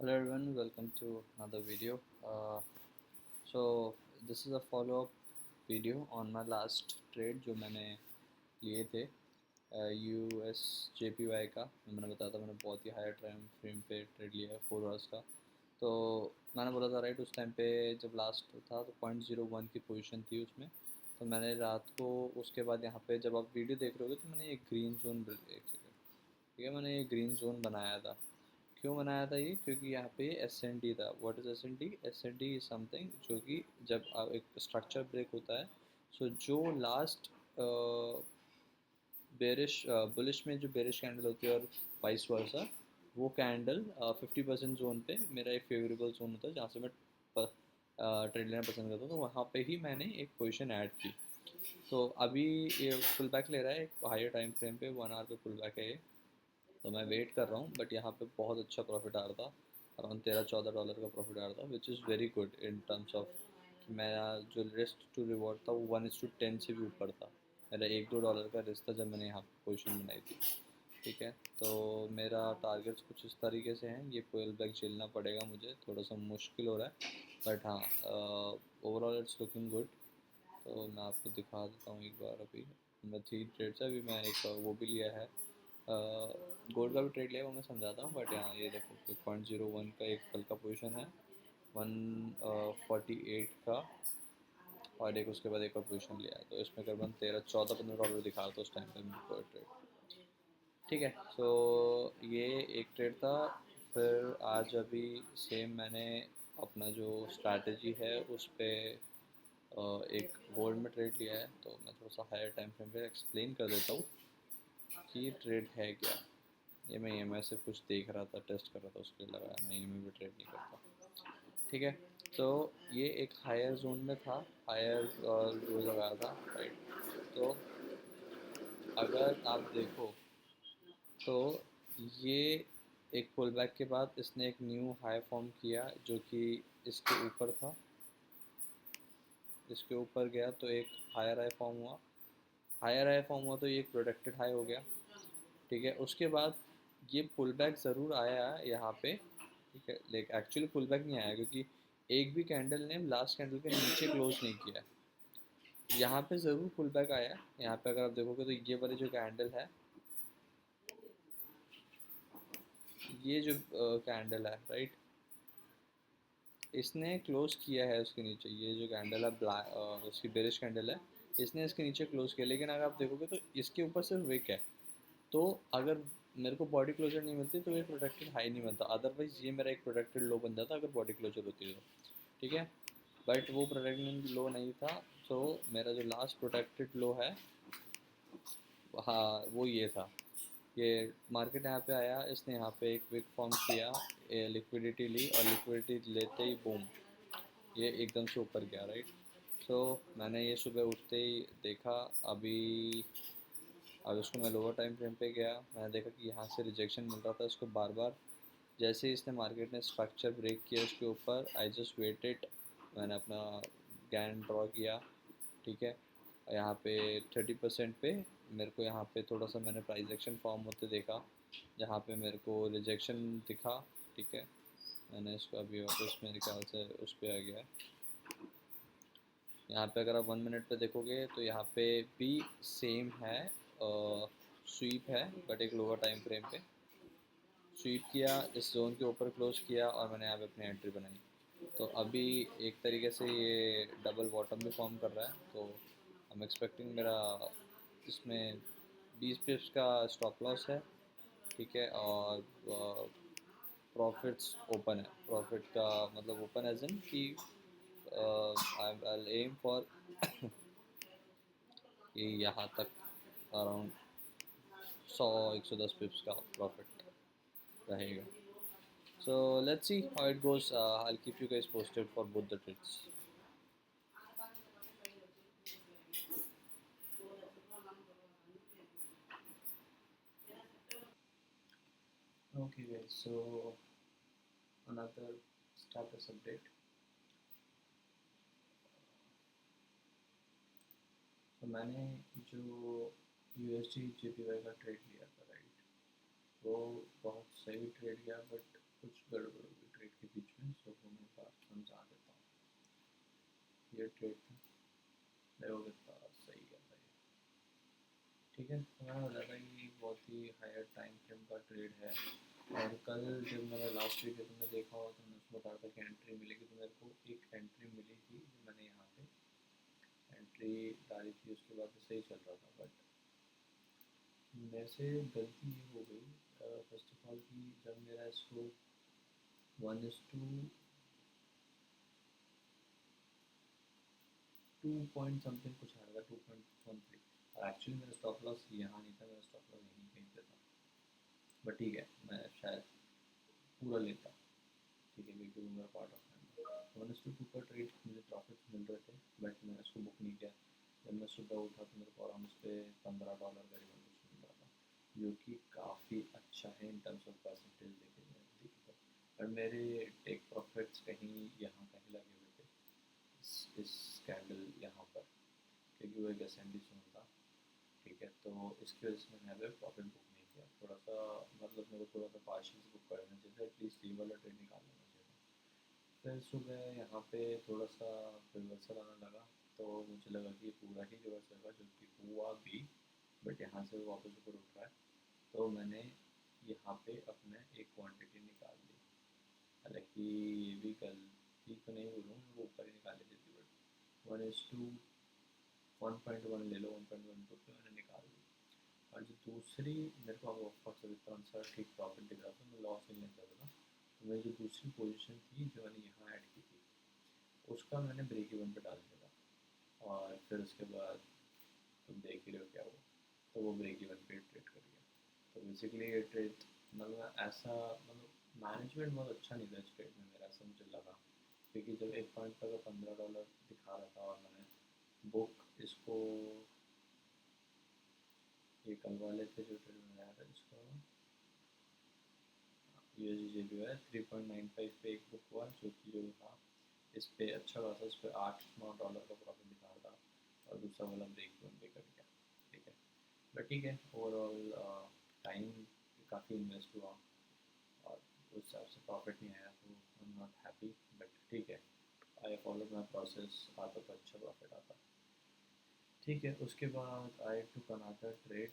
Hello everyone, welcome to another video. So this is a follow-up video on my last trade जो मैंने लिए थे US JPY का। मैंने बताया था मैंने बहुत ही हायर टाइम फ्रेम पे ट्रेड लिया है 4 आवर्स का। तो मैंने बोला था राइट उस टाइम पे जब लास्ट था तो 0.01 की पोजीशन थी उसमें। तो मैंने रात को उसके बाद यहाँ पे जब आप वीडियो देख रहे होगे तो मैंने एक ग्रीन जोन ठीक है, मैंने ये ग्रीन जोन बनाया था। क्यों बनाया था ये? क्योंकि यहाँ पे एस एन डी था। What is S N D? S N D is something जो कि जब एक स्ट्रक्चर ब्रेक होता है, सो जो लास्ट बेरिश बुलिश में जो बेरिश कैंडल होती है और वाइस वर्सा, वो कैंडल 50% जोन पे मेरा एक फेवरेबल जोन होता है जहाँ से मैं ट्रेड लेना पसंद करता हूँ। तो वहाँ पे ही मैंने एक पोजीशन ऐड की। तो अभी ये फुल बैक ले रहा है एक हायर टाइम फ्रेम पे, 1 आवर पे फुल बैक है ये। तो मैं वेट कर रहा हूँ, बट यहाँ पे बहुत अच्छा प्रॉफिट आ रहा था। अराउंड $13-14 का प्रॉफिट आ रहा था, which is very good in terms of कि मेरा जो रिस्क टू रिवॉर्ड था वो 1:10 से भी ऊपर था। मेरा $1-2 का रिस्क था जब मैंने यहाँ पे पोजिशन बनाई थी। ठीक है, तो मेरा टारगेट्स कुछ इस तरीके से हैं। ये पुल बैक झेलना पड़ेगा मुझे, थोड़ा सा मुश्किल हो रहा है, बट हाँ ओवरऑल इट्स लुकिंग गुड। तो मैं आपको दिखा देता हूँ एक बार। अभी मैं 3 ट्रेड्स है, अभी मैं एक वो भी लिया है, गोल्ड का भी ट्रेड लिया, वो मैं समझाता हूँ। बट यहाँ ये देखो 0.01 का एक कल का पोजीशन है, 148 का, और एक उसके बाद एक और पोजीशन लिया है। तो इसमें करीबन 13-14-15 डॉलर दिखा रहा था उस टाइम पे मेरे को ट्रेड। ठीक है, सो ये एक ट्रेड था। फिर आज अभी सेम मैंने अपना जो स्ट्रैटेजी है उस पर एक गोल्ड में ट्रेड लिया है। तो मैं थोड़ा सा हायर टाइम फ्रेम पे एक्सप्लेन कर देता हूँ कि ये ट्रेड है क्या। ये मैं EMI से कुछ देख रहा था, टेस्ट कर रहा था, उसके लिए लगाया। मैं EMI भी ट्रेड नहीं करता। ठीक है, तो ये एक हायर जोन में था, हायर जो लगाया था राइट। तो अगर आप देखो तो ये एक पुल बैक के बाद इसने एक न्यू हाई फॉर्म किया जो कि इसके ऊपर था। इसके ऊपर गया तो एक हायर हाई फॉर्म हुआ। हायर हाई फॉर्म हुआ तो ये एक प्रोडक्टेड हाई हो गया। ठीक है, उसके बाद ये पुल बैक ज़रूर आया है यहाँ पे। ठीक है, लेकिन एक्चुअली पुल बैक नहीं आया क्योंकि एक भी कैंडल ने लास्ट कैंडल के नीचे क्लोज नहीं किया। यहाँ पे ज़रूर पुल बैक आया। यहाँ पे अगर आप देखोगे तो ये वाली जो कैंडल है, ये जो कैंडल है राइट, इसने क्लोज किया है उसके नीचे। ये जो कैंडल है ब्लैक, उसकी बेरिश कैंडल है, इसने इसके नीचे क्लोज किया। लेकिन अगर आप देखोगे तो इसके ऊपर सिर्फ विक है। तो अगर मेरे को बॉडी क्लोजर नहीं मिलती तो ये प्रोटेक्टेड हाई नहीं बनता। अदरवाइज ये मेरा एक प्रोटेक्टेड लो बन जाता अगर बॉडी क्लोजर होती तो। ठीक है, बट वो प्रोटेक्टेड लो नहीं था। तो मेरा जो लास्ट प्रोटेक्टेड लो है, हाँ वो ये था। ये मार्केट यहाँ पे आया, इसने यहाँ पे एक विक फॉर्म किया, लिक्विडिटी ली, और लिक्विडिटी लेते ही बूम ये एकदम से ऊपर गया राइट। सो मैंने ये सुबह उठते ही देखा। अभी अब इसको मैं लोअर टाइम फ्रेम पे गया, मैंने देखा कि यहाँ से रिजेक्शन मिल रहा था इसको बार बार। जैसे ही इसने मार्केट ने स्ट्रक्चर ब्रेक किया उसके ऊपर, आई जस्ट वेटेड, मैंने अपना गैन ड्रॉ किया। ठीक है, यहाँ पे 30% पे मेरे को यहाँ पे थोड़ा सा मैंने प्राइस एक्शन फॉर्म होते देखा, जहाँ पे मेरे को रिजेक्शन दिखा। ठीक है, मैंने इसको अभी वापस मेरे ख्याल से उस पर आ गया। यहाँ पे अगर आप 1 मिनट पे देखोगे तो यहाँ पे भी सेम है, स्वीप है, बट एक लोअर टाइम फ्रेम पे स्वीप किया, इस जोन के ऊपर क्लोज किया, और मैंने यहाँ पे अपनी एंट्री बनाई। तो अभी एक तरीके से ये डबल बॉटम भी फॉर्म कर रहा है। तो आई एम एक्सपेक्टिंग मेरा इसमें 20 पिप्स का स्टॉप लॉस है। ठीक है, और प्रॉफिट्स ओपन है। प्रॉफिट का मतलब ओपन एज इन कि आई एम फॉर ये यहाँ तक अराउंड 100-110 पिप्स का प्रॉफिट रहेगा। So let's see how it goes. I keep you guys posted for both the trades. Okay guys, so another status update. तो मैंने जो USD JPY का ट्रेड लिया था राइट, वो बहुत सही ट्रेड गया, बट कुछ गड़बड़ हुई ट्रेड के बीच में, सो वो मैं बात समझा देता हूँ। ये ट्रेड था, मेरे को कितना सही गया था ये। ठीक है, तो मैंने बताया था कि बहुत ही हायर टाइम फ्रेम का ट्रेड है। और कल जब मैंने लास्ट वीक तुमने देखा होगा तो मैंने उसमें बताया था कि एंट्री मिलेगी, तो मेरे को एक एंट्री मिली थी जो मैंने यहाँ पे एंट्री डाली थी, उसके बाद तो सही चल रहा था। बट मेरे से गलती ये हो गई फर्स्ट ऑफ ऑल कि जब मेरा इसको 1:2 पॉइंट समथिंग कुछ आ रहा था, 2.13, और एक्चुअली मेरा स्टॉप लॉस यहाँ नहीं था, मेरा स्टॉप लॉस यहीं कहीं पे था। बट ठीक है, मैं शायद पूरा लेता, ठीक है, क्योंकि वो मेरा पार्ट ऑफ टाइम 1:2 का ट्रेड मुझे प्रॉफिट मिल रहे थे, बट मैंने उसको बुक नहीं किया। जब मैं सुबह उठा तो मेरे को अराउंड उस पर $15 करीबन कुछ मिल रहा था, जो कि काफ़ी अच्छा है इन टर्म्स ऑफ परसेंटेज देखे तो। पर मेरे टेक प्रॉफिट्स कहीं यहाँ कहीं लगे हुए थे इस कैंडल यहाँ पर, क्योंकि वो एक एसेंडी जोन था। ठीक है, तो इसकी वजह से मैंने अभी प्रॉफिट बुक नहीं किया। थोड़ा सा मतलब मेरे को थोड़ा सा पार्शियल बुक कर देना चाहिए था, एटलीस्ट ये वाला ट्रेड निकाल लेना चाहिए था। फिर सुबह यहाँ पे थोड़ा सा रिवर्सल आने लगा, तो मुझे लगा कि पूरा ही रिवर्स होगा, जो कि हुआ भी, बट यहाँ से वापस ऊपर उठ रहा है। तो मैंने यहाँ पे अपने एक क्वांटिटी निकाल ली। हालांकि ये भी गलती तो नहीं बोलूँ, वो ऊपर ही निकाली थी, बट 1:1.1 ले लो, 1.12 पे मैंने निकाल ली। और जो दूसरी मेरे को ऑफकोर्स अभी कौन सा ठीक प्रॉफिट दिख रहा था, मैं लॉस नहीं लेना चाहता था, तो मेरी जो दूसरी पोजीशन थी जो मैंने यहाँ ऐड की थी, उसका मैंने ब्रेक इवन पे डाल दिया था। और फिर उसके बाद तुम देख ही रहे हो क्या हुआ, तो वो ब्रेक इवन पे ट्रेड कर गया। तो बेसिकली ये ट्रेड मतलब ऐसा मतलब मैनेजमेंट बहुत अच्छा नहीं था इस ट्रेड में मेरा, ऐसा मुझे लगा, क्योंकि जब एक पॉइंट पर $15 दिखा रहा था और मैंने बुक इसको, ये कल वाले थे जो ट्रेड बनाया था इसको, USD है 3.95 पे एक बुक हुआ, जो कि जो था इस पे अच्छा खासा, इस पे $8-9 का प्रॉफिट दिखा रहा था, और दूसरा वाला ब्रेक इवन पे कट गया। ठीक है, बट ठीक है, ओवरऑल टाइम काफ़ी इन्वेस्ट हुआ और उस हिसाब से प्रॉफिट नहीं आया, तो I am not happy, but ठीक है, आई फॉलो माई प्रोसेस, आता तो अच्छा प्रॉफिट आता। ठीक है, उसके बाद I to another trade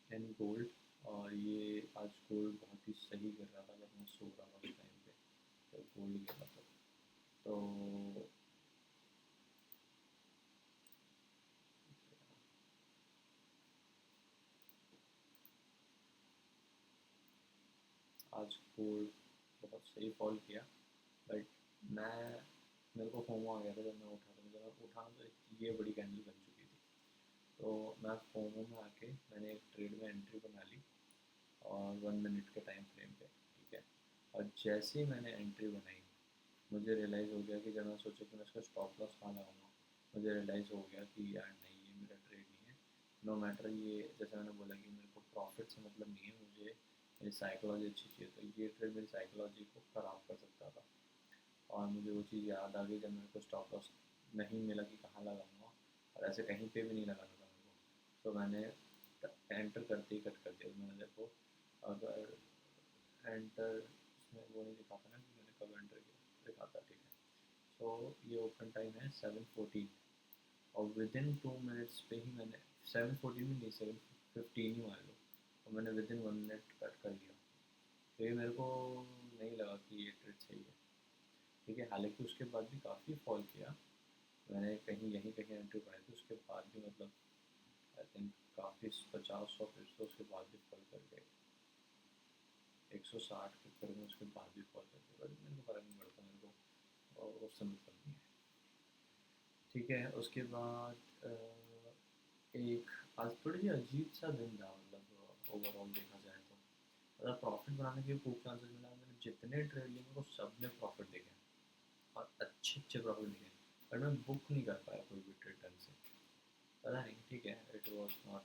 in gold, और ये आज गोल्ड बहुत ही सही कर रहा था जब मैं सो रहा था उस टाइम पे, तो गोल्ड गया था। तो आज गोल्ड बहुत सही फॉल किया, बट मैं मेरे को फोमो आ गया था जब मैं उठा, तो जब मैं उठा तो ये बड़ी कैंडल बन चुकी थी, तो मैं फोमो में आके मैंने एक ट्रेड में एंट्री बना ली, और 1 मिनट के टाइम फ्रेम पे। ठीक है, और जैसे ही मैंने एंट्री बनाई, मुझे रियलाइज़ हो गया कि जब मैं सोचा कि मैं इसका स्टॉप लॉस कहाँ लगाऊंगा, मुझे रियलाइज़ हो गया कि यार नहीं, ये मेरा ट्रेड नहीं है। नो मैटर, ये जैसे मैंने बोला कि मेरे को प्रॉफिट से मतलब नहीं है, मुझे मेरी साइकोलॉजी अच्छी चाहिए, तो ये ट्रेड मेरी साइकोलॉजी को ख़राब कर सकता था। और मुझे वो चीज़ याद आ गई जब मेरे को स्टॉप लॉस नहीं मिला कि कहाँ लगाऊंगा, और ऐसे कहीं पे भी नहीं लगाना था मेरे को, तो मैंने एंटर करते ही कट कर दिया। मैंने देखो, अगर एंटर इसमें वो नहीं दिखाता ना कि मैंने कब एंटर किया, दिखाता। ठीक है, तो ये ओपन टाइम है 7:14, और विद इन 2 मिनट्स पे ही मैंने 7:14 में नहीं, 7:15 ही मान लो, और मैंने विद इन 1 मिनट कट कर लिया। तो ये मेरे को नहीं लगा कि ये ट्रेड सही है। ठीक है, हालांकि उसके बाद भी काफ़ी फॉल किया, मैंने कहीं यहीं कहीं एंट्री बनाई थी, उसके बाद भी मतलब आई थिंक काफ़ी 50-100 पिप्स, तो उसके बाद भी फॉल कर गए, 160 के ऊपर में उसके बाद भी फॉल कर गए, बट मेरे को फ़र्क नहीं पड़ता, मेरे को और उससे मतलब नहीं है। ठीक है, उसके बाद एक आज थोड़ी सी अजीब सा दिन था, मतलब ओवरऑल देखा जाए तो मतलब प्रॉफिट बनाने के खूब चांसेस मिला, मैंने जितने ट्रेड लिए मेरे को सब में प्रॉफिट दिखे, और अच्छे अच्छे प्रॉफिट दिखे, बट मैं बुक नहीं कर पाया कोई भी ट्रेड ढंग से, पता नहीं। ठीक है, इट वॉज नॉट,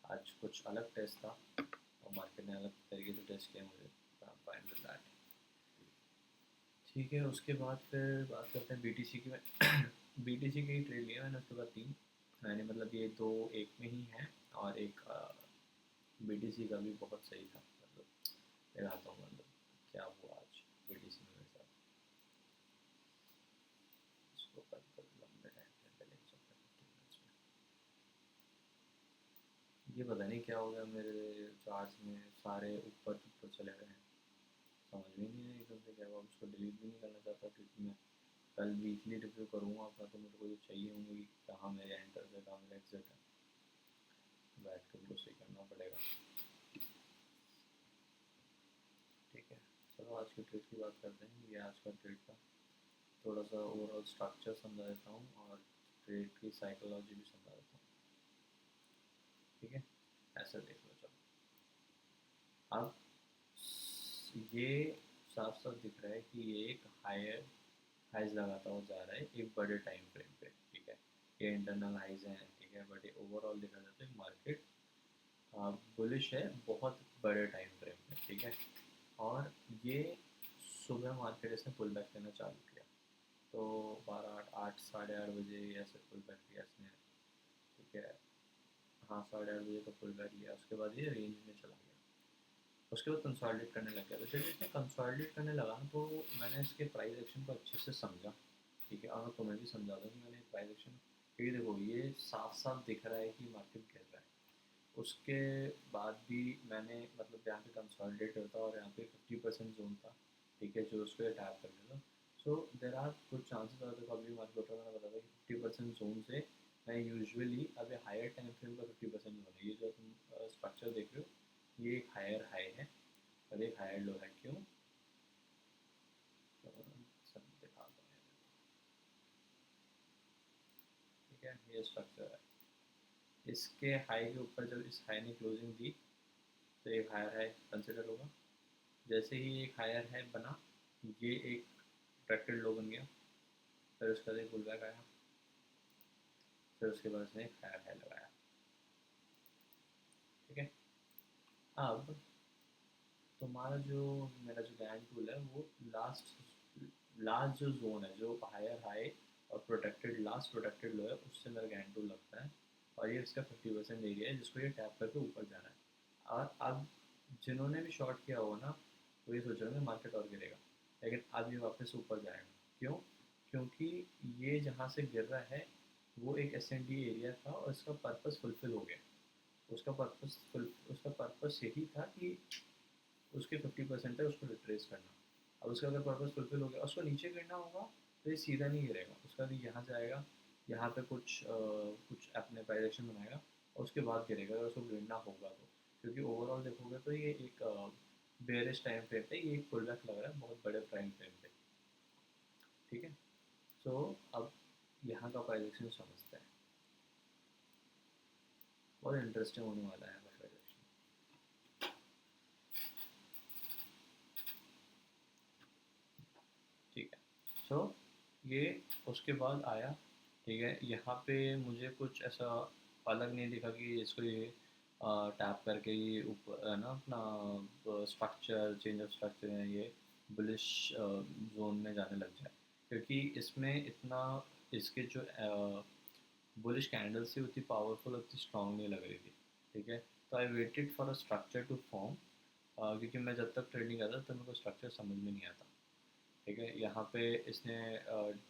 आज कुछ अलग टेस्ट था, और मार्केट ने अलग तरीके से टेस्ट किया मुझे, फाइन विद दैट। ठीक है, उसके बाद फिर बात करते हैं BTC की। मैं BTC के ही ट्रेड लिया मैंने, उसके बाद 3 मैंने, मतलब ये 2 एक में ही हैं, और एक BTC का भी बहुत सही था, मतलब लगाता हूँ मैं क्या हो गया मेरे चार्ट्स में, सारे ऊपर ऊपर चले गए हैं। समझ में नहीं आया एकदम से क्या हुआ। उसको डिलीट भी नहीं करना चाहता क्योंकि मैं कल वीकली रिव्यू करूँगा अपना, तो मेरे को ये चाहिए होंगे कि कहाँ मेरे एंटर है, कहाँ मेरा एग्जिट है। बैठ कर उनको सही करना पड़ेगा। ठीक है, चलो आज की ट्रेड की बात करते हैं। ये आज का ट्रेड का थोड़ा सा ओवरऑल स्ट्रक्चर समझा देता हूँ और ट्रेड की साइकोलॉजी भी समझा देता हूँ। ठीक है, ऐसा देख लो। चलो अब ये साफ साफ दिख रहा है कि ये एक हायर हाइज लगाता हुआ जा रहा है एक बड़े टाइम फ्रेम पे। ठीक है, ये इंटरनल हाइज हैं। ठीक है, बट ये ओवरऑल देखा जाए तो मार्केट बुलिश है बहुत बड़े टाइम फ्रेम पे। ठीक है, और ये सुबह मार्केट इसने पुल बैक लेना चालू किया, तो 12 8 8 साढ़े 8 बजे ऐसे पुल बैक लिया इसने। ठीक है, हाँ 8:30 बजे का पुल बैक लिया, उसके बाद ये रेंज में चला गया। उसके बाद कंसोलिडेट करने लग गया। तो जब इसने कंसोलिडेट करने लगा ना, तो मैंने इसके प्राइस एक्शन को अच्छे से समझा। ठीक है, और मैं तुम्हें भी समझा दूँ कि मैंने प्राइस एक्शन, क्योंकि देखो ये साफ साफ दिख रहा है कि मार्केट गिर रहा है। उसके बाद भी मैंने मतलब यहाँ पे कंसोलिडेट होता और यहाँ पे 50% जोन था। ठीक है, जो उसको टैप कर लेता। सो देर आर गुड चांसेस। और देखो अभी मार्केट होता मैंने बताया कि 50% जोन से मैं यूजुअली अभी हायर टाइम फ्रेम का 50% जोन है। ये जो तुम स्ट्रक्चर देख रहे हो, ये एक हायर हाई है और एक हायर लो है। क्यों? सब दिखा दो। ठीक है, ये स्ट्रक्चर है। इसके हाई के ऊपर जब इस हाई ने क्लोजिंग दी, तो एक हायर हाई कंसिडर होगा। जैसे ही एक हायर हाई बना, ये एक ट्रैक्टेड लो बन गया। फिर उसके बाद एक पुल बैक आया, फिर उसके बाद इसने एक हायर हाई लगाया। ठीक है, अब तुम्हारा जो मेरा जो गैंग टूल है वो लास्ट लास्ट जो जोन है, जो हायर हाई और प्रोटेक्टेड लास्ट प्रोटेक्टेड लो है, उससे मेरा गैंग टूल लगता है। और ये इसका 50% एरिया है जिसको ये टैप करके ऊपर जाना है। और अब जिन्होंने भी शॉर्ट किया होगा ना, वो ये सोच रहे होंगे मार्केट और गिरेगा, लेकिन अब ये वापस ऊपर जाएगा। क्यों? क्योंकि ये जहाँ से गिर रहा है वो एक एस एरिया था और इसका पर्पस फुलफिल हो गया। उसका पर्पस यही था कि उसके 50% है उसको रिट्रेस करना। अब उसका अगर पर्पस फुलफिल हो गया, उसको नीचे गिरना होगा तो ये सीधा नहीं गिरेगा। उसका भी यहाँ जाएगा, यहाँ पे कुछ अपने डायरेक्शन बनाएगा और उसके बाद गिरेगा अगर उसको गिरना होगा तो। क्योंकि ओवरऑल देखोगे तो ये एक बेरिश टाइम फ्रेम पे ये एक पुल बैक लग रहा है बहुत बड़े टाइम फ्रेम पे। ठीक है, सो अब यहाँ का प्राइजेक्शन समझते हैं। बहुत इंटरेस्टिंग होने वाला है प्राइजेक्शन। ठीक है, सो ये उसके बाद आया। ठीक है, यहाँ पे मुझे कुछ ऐसा अलग नहीं दिखा कि इसको ये टैप करके ये ऊपर है ना अपना स्ट्रक्चर चेंज ऑफ स्ट्रक्चर है ये बुलिश जोन में जाने लग जाए। क्योंकि इसमें इतना इसके जो बुलिश कैंडल्स थी उतनी पावरफुल उतनी स्ट्रांग नहीं लग रही थी। ठीक है, तो I waited for a structure to form, क्योंकि मैं जब तक ट्रेडिंग करता था तो मेरे को स्ट्रक्चर समझ में नहीं आता। ठीक है, यहाँ पे इसने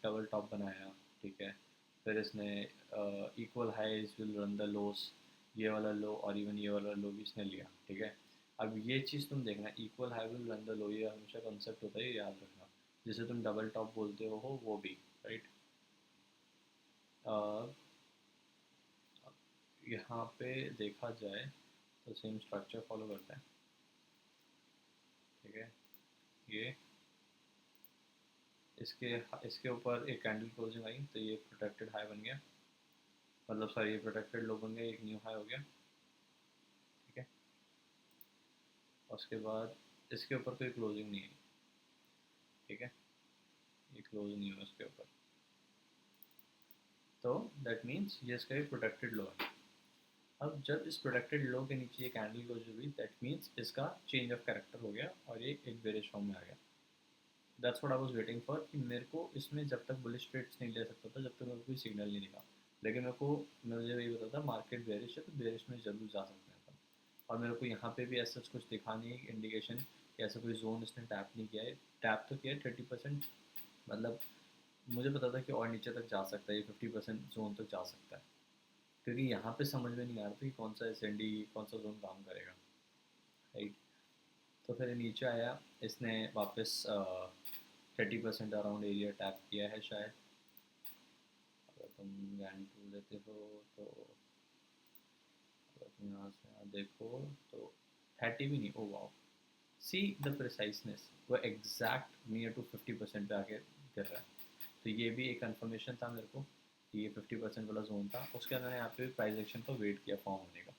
डबल टॉप बनाया। ठीक है, फिर इसने equal highs will run the lows, ये वाला लो और इवन ये वाला लो भी इसने लिया। ठीक है, अब ये चीज़ तुम देखना, equal high will run the low, ये हमेशा कंसेप्ट होता है, ये याद रखना। जिसे तुम डबल टॉप बोलते हो वो भी राइट। यहाँ पे देखा जाए तो सेम स्ट्रक्चर फॉलो करता है। ठीक है, ये इसके इसके ऊपर एक कैंडल क्लोजिंग आई तो ये प्रोटेक्टेड हाई बन गया, मतलब सॉरी ये प्रोटेक्टेड लो बन गया, एक न्यू हाई हो गया। ठीक है, उसके बाद इसके ऊपर कोई क्लोजिंग नहीं है। ठीक है, ये क्लोज नहीं हुआ इसके ऊपर, तो दैट मीन्स ये इसका एक प्रोटेक्टेड लो है। अब जब इस प्रोटेक्टेड लो के नीचे ये कैंडल क्लोज हुई, दैट मीन्स इसका चेंज ऑफ कैरेक्टर हो गया और ये एक बेरिश फॉर्म में आ गया। That's what I was waiting for, कि मेरे को इसमें जब तक बुलिश ट्रेड्स नहीं ले सकता था जब तक मेरे को कोई सिग्नल नहीं दिखा। लेकिन मुझे यही पता था मार्केट बेरिश है तो बेरिश में जरूर जा सकते हैं। और मेरे को यहाँ पे भी ऐसा कुछ दिखा नहीं है इंडिकेशन कि ऐसा कोई जोन इसने टैप नहीं किया है। टैप तो किया है 30%, मतलब मुझे पता था कि और नीचे तक जा सकता है, ये 50% जोन तक जा सकता है। क्योंकि यहाँ पे समझ में नहीं आ रहा था कि कौन सा एसएनडी कौन सा जोन काम करेगा, राइट। तो फिर नीचे आया, इसने वापस 30% अराउंड एरिया टैप किया है शायद। अगर तुम गैन टू लेते हो तो अगर तुम यहाँ से यहाँ देखो तो 30 भी नहीं, ओ वाओ, सी द प्रिसाइसनेस, वो एग्जैक्ट नियर टू 50% पे आके गिर रहा है। तो ये भी एक कंफर्मेशन था मेरे को कि ये 50% वाला जोन था। उसके बाद मैंने यहाँ पे प्राइस एक्शन का वेट किया फॉर्म होने का,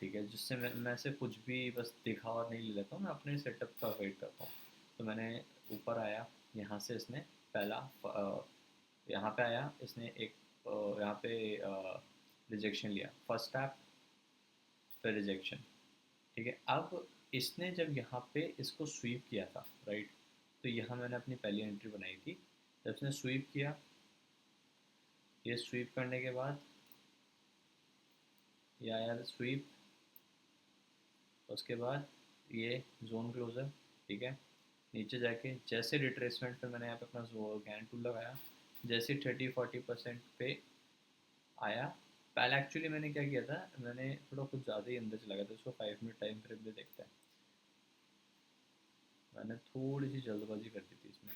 ठीक है, जिससे मैं से कुछ भी बस दिखा और नहीं ले लेता हूँ, मैं अपने सेटअप का वेट करता हूँ। तो मैंने ऊपर आया, यहाँ से इसने पहला यहाँ पे आया, इसने एक यहाँ पे रिजेक्शन लिया, फर्स्ट ऐप, फिर रिजेक्शन, ठीक है। अब इसने जब यहाँ पे इसको स्वीप किया था, राइट, तो यहाँ मैंने अपनी पहली एंट्री बनाई थी। जब इसने स्वीप किया, ये स्वीप करने के बाद ये आया स्वीप, उसके बाद ये जोन क्लोजर, ठीक है। नीचे जाके जैसे रिट्रेसमेंट पे मैंने यहाँ पे अपना गैन टूल लगाया, जैसे 30-40% पे आया, पहले एक्चुअली मैंने क्या किया था, मैंने थोड़ा कुछ ज़्यादा ही अंदर चला गया था, उसको 5 मिनट टाइम फ्रेम पे देखता है, मैंने थोड़ी सी जल्दबाजी कर दी थी इसमें।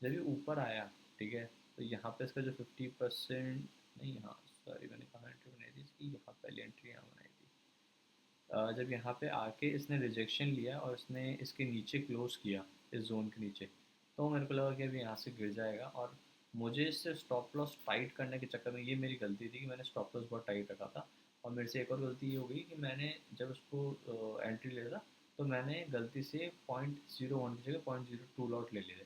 जब ये ऊपर आया, ठीक है, तो यहाँ पे इसका जो 50% नहीं, यहाँ सॉरी मैंने कहाँ एंट्री बनाई थी इसकी, यहाँ पहली एंट्री यहाँ बनाई थी। जब यहाँ पे आके इसने रिजेक्शन लिया और इसने इसके नीचे क्लोज किया, इस जोन के नीचे, तो मेरे को लगा कि अभी यहाँ से गिर जाएगा। और मुझे इससे स्टॉप लॉस टाइट करने के चक्कर में, ये मेरी गलती थी कि मैंने स्टॉप लॉस बहुत टाइट रखा था। और मेरे से एक और गलती ये हो गई कि मैंने जब उसको एंट्री ले था, तो मैंने गलती से 0.01 की जगह 0.02 लॉट ले लिए थे।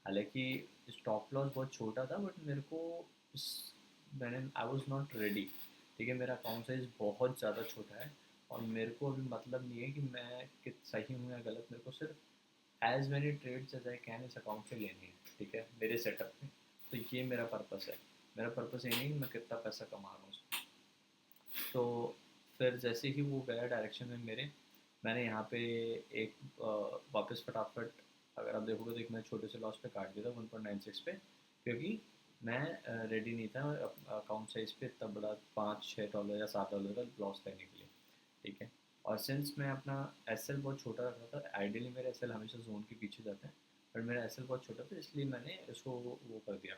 हालांकि स्टॉप लॉस बहुत छोटा था, बट मेरे को इस मैंने आई वॉज नॉट रेडी, ठीक है। मेरा अकाउंट साइज बहुत ज़्यादा छोटा है और मेरे को अभी मतलब नहीं है कि मैं सही हूँ या गलत, मेरे को सिर्फ as many trades as I can इस अकाउंट से लेनी है, ठीक है, मेरे सेटअप में। तो ये मेरा पर्पस है, मेरा पर्पस ये नहीं कि मैं कितना पैसा कमा रहा हूँ उसमें। तो फिर जैसे ही वो गया डायरेक्शन में मेरे, मैंने यहाँ पे एक वापस फटाफट, अगर आप देखोगे तो एक मैं छोटे से लॉस पे काट दिया था 1.96 पे, क्योंकि मैं रेडी नहीं था अकाउंट साइज पे इतना बड़ा $5-6 या $7 का लॉस लेने के लिए, ठीक है। और सिंस मैं अपना एस एल बहुत छोटा रखा था, आइडियली मेरे एस एल हमेशा जोन के पीछे जाते हैं, बट मेरा एस एल बहुत छोटा था, इसलिए मैंने इसको वो कर दिया।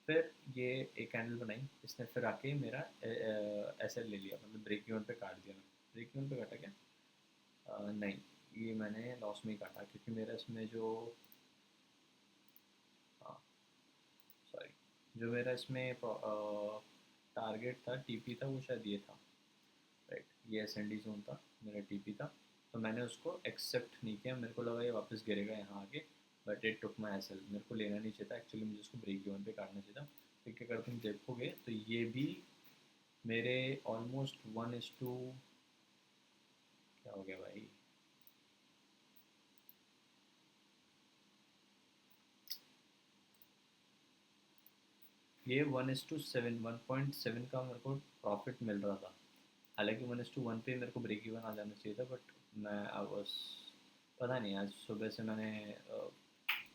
फिर ये एक कैंडल बनाई इसने, फिर आके मेरा एस एल ले लिया, मतलब ब्रेक इवन पे काट दिया। मैंने ब्रेक इवन पे काटा क्या, नहीं, ये मैंने लॉस में ही काटा, क्योंकि मेरा इसमें जो, हाँ सॉरी, जो मेरा इसमें टारगेट था, टीपी था, वो शायद ये था, राइट, ये एस एन डी जोन था, मेरा टीपी था। तो मैंने उसको एक्सेप्ट नहीं किया, मेरे को लगा ये वापस गिरेगा यहाँ आके, but it took my S L, मेरे को लेना नहीं चाहिए था एक्चुअली, मुझे उसको ब्रेक इवन पे काटना चाहिए था। क्योंकि अगर तुम देखोगे तो ये भी मेरे ऑलमोस्ट 1:, क्या हो गया भाई, ये 1:7, 1.7 का मेरे को प्रॉफिट मिल रहा था। हालांकि 1:1 पे मेरे को ब्रेक इवन आ जाना चाहिए था, बट मैं आई वाज, पता नहीं, आज सुबह से मैंने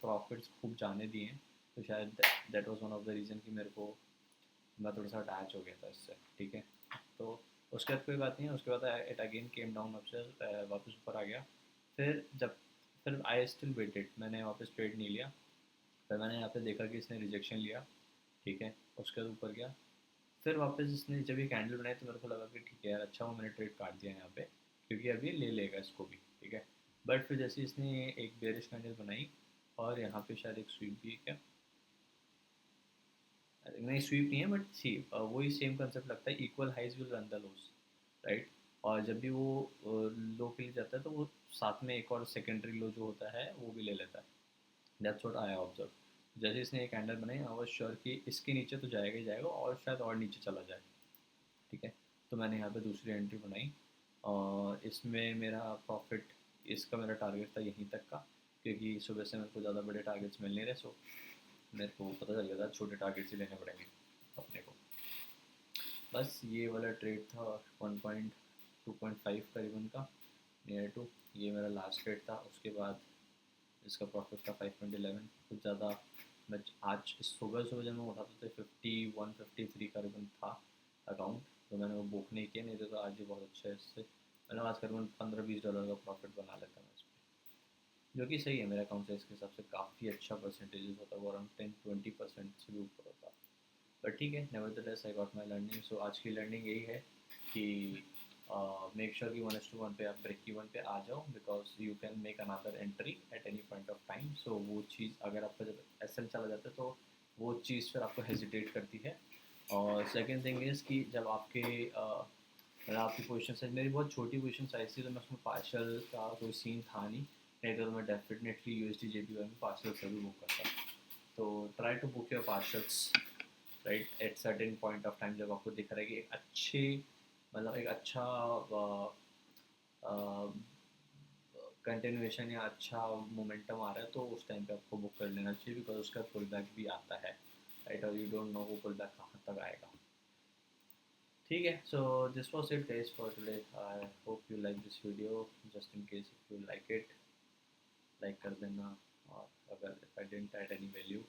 प्रॉफिट्स खूब जाने दिए हैं, तो शायद that was one of the reason कि मेरे को, मैं थोड़ा सा अटैच हो गया था इससे, ठीक है। तो उसके बाद कोई बात नहीं है, उसके बाद इट अगेन केम डाउन, अब से वापस ऊपर आ गया। फिर जब फिर आई स्टिल वेटेड, मैंने वापस ट्रेड नहीं लिया। फिर मैंने यहाँ पे देखा कि इसने रिजेक्शन लिया, ठीक है, उसके बाद ऊपर गया। फिर वापस इसने जब ये कैंडल बनाई, तो मेरे को लगा कि ठीक है यार, अच्छा वो मैंने ट्रेड काट दिया यहाँ पे, क्योंकि अभी ले लेगा इसको भी, ठीक है। बट फिर जैसे इसने एक बेरिश कैंडल बनाई, और यहाँ पे शायद एक स्वीप भी है क्या, नहीं स्वीप नहीं है, बट सी वही सेम कंसेप्ट लगता है, equal highs will run the lows, right. और जब भी वो लो के लिए जाता है, तो वो साथ में एक और सेकेंडरी लो जो होता है वो भी ले लेता है। That's what I observe. जैसे इसने एक कैंडल बनाई, आई वाज श्योर कि इसके नीचे तो जाएगा ही जाएगा, और शायद और नीचे चला जाए, ठीक है। तो मैंने यहाँ पे दूसरी एंट्री बनाई, और इसमें मेरा प्रॉफिट, इसका मेरा टारगेट था यहीं तक का, क्योंकि सुबह से मेरे को ज़्यादा बड़े टारगेट्स मिल नहीं रहे, सो मेरे को पता चल गया था छोटे टारगेट्स ही लेने पड़ेंगे अपने को। बस ये वाला ट्रेड था 1.2.5 करीबन का, नियर टू, ये मेरा लास्ट ट्रेड था। उसके बाद इसका प्रॉफिट था 5.11, कुछ ज़्यादा। मैं आज इस सुबह सुबह जब मैं उठा तो 51-53 करीबन था, अकाउंट, तो मैंने वो बुक नहीं किया, नहीं तो आज भी बहुत अच्छा है इससे, मतलब आज करीबन $15-20 का प्रॉफिट बना लेता मैं इस पर, जो कि सही है मेरे अकाउंट से इसके हिसाब से काफ़ी अच्छा परसेंटेज होता है, वो अराउंड 10-20% से भी ऊपर होता है। बट ठीक है, nevertheless I got my learning. So आज की लर्निंग यही है कि मेक श्योर कि 1:1 पे आप ब्रेक इवन पे आ जाओ, because you can make another entry at any point of time. So वो चीज़ अगर आपका जब एस एल चला जाता है तो वो चीज़ फिर आपको हेजिटेट करती है। और सेकेंड थिंग इज़ कि जब आपके मतलब आपकी पोजीशन साइज, मेरी बहुत छोटी पोजीशन साइज थी, तो मैं उसमें पार्शल का कोई सीन था नहीं, नहीं तो मैं डेफिनेटली USD JPY में पार्शल ज़रूर बुक करता। तो try to book your partials right at certain point of time, जब आपको दिख रहा है कि एक अच्छी, मतलब एक अच्छा कंटिन्यूएशन या अच्छा मोमेंटम आ रहा है, तो उस टाइम पे आपको बुक कर लेना चाहिए, बिकॉज उसका पुल बैक भी आता है राइट, और यू डोंट नो वो पुल बैक कहाँ तक आएगा। ठीक है, so this was it guys for today. I hope you like this video, just in case if you like it, like कर देना, और अगर if I didn't add any value